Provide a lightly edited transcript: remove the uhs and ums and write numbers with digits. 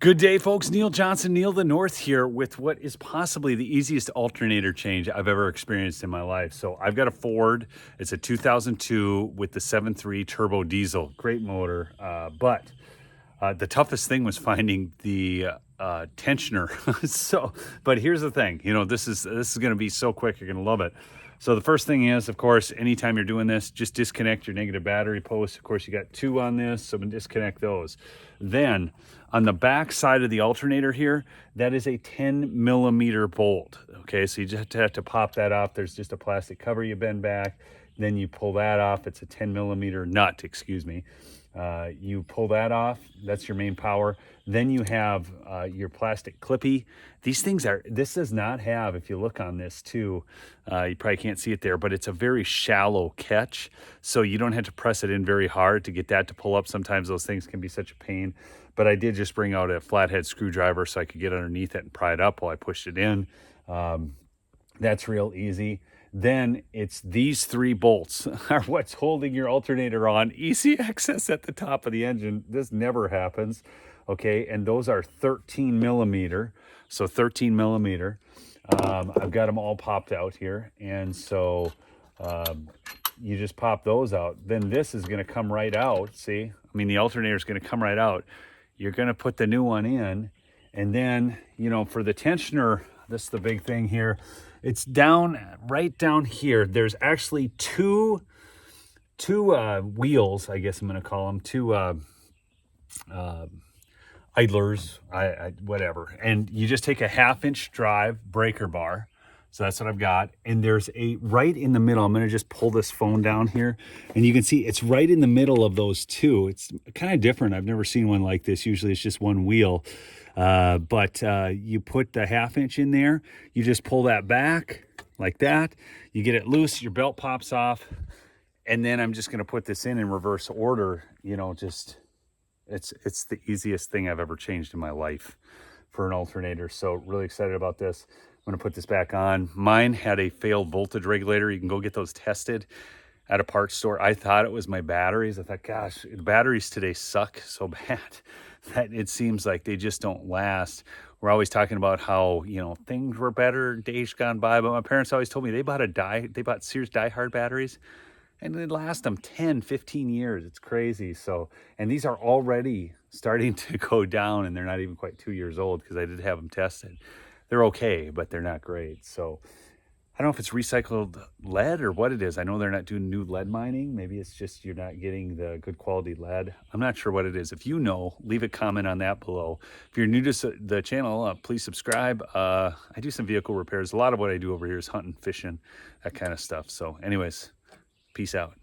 Good day, folks. Neil Johnson, Neil the North here with what is possibly the easiest alternator change I've ever experienced in my life. So I've got a Ford. It's a 2002 with the 7.3 turbo diesel. Great motor. But the toughest thing was finding the tensioner. But here's the thing. You know, this is going to be so quick. You're going to love it. So the first thing is, of course, anytime you're doing this, just disconnect your negative battery posts. Of course, you got two on this, so disconnect those. Then on the back side of the alternator here, that is a 10 millimeter bolt. Okay, so you just have to pop that off. There's just a plastic cover you bend back. Then you pull that off. It's a 10 millimeter nut, excuse me. You pull that off. That's your main power. Then you have your plastic clippy. These things this does not have, if you look on this too, you probably can't see it there, but it's a very shallow catch. So you don't have to press it in very hard to get that to pull up. Sometimes those things can be such a pain. But I did just bring out a flathead screwdriver so I could get underneath it and pry it up while I pushed it in. That's real easy. Then it's these three bolts are what's holding your alternator on. Easy access at the top of the engine. This never happens. Okay, and those are 13 millimeter. So 13 millimeter. I've got them all popped out here. And so you just pop those out. Then this is going to come right out. See, I mean, the alternator is going to come right out. You're going to put the new one in. And then, you know, for the tensioner, this is the big thing here. It's right down here. There's actually two wheels, I guess I'm going to call them, two idlers, whatever. And you just take a 1/2-inch drive breaker bar. So that's what I've got. And there's right in the middle. I'm going to just pull this phone down here. And you can see it's right in the middle of those two. It's kind of different. I've never seen one like this. Usually it's just one wheel. But you put the 1/2-inch in there. You just pull that back like that. You get it loose. Your belt pops off. And then I'm just going to put this in reverse order. You know, just it's the easiest thing I've ever changed in my life for an alternator. So really excited about this. I'm going to put this back on. Mine had a failed voltage regulator. You can go get those tested at a parts store. I thought it was my batteries. I thought, gosh, the batteries today suck so bad that it seems like they just don't last. We're always talking about how, you know, things were better days gone by, but my parents always told me they bought Sears Die Hard batteries and they last them 10, 15 years. It's crazy. So, and these are already starting to go down and they're not even quite 2 years old because I did have them tested. They're okay, but they're not great. So I don't know if it's recycled lead or what it is. I know they're not doing new lead mining. Maybe it's just you're not getting the good quality lead. I'm not sure what it is. If you know, leave a comment on that below. If you're new to the channel, please subscribe. I do some vehicle repairs. A lot of what I do over here is hunting, fishing, that kind of stuff. So anyways, peace out.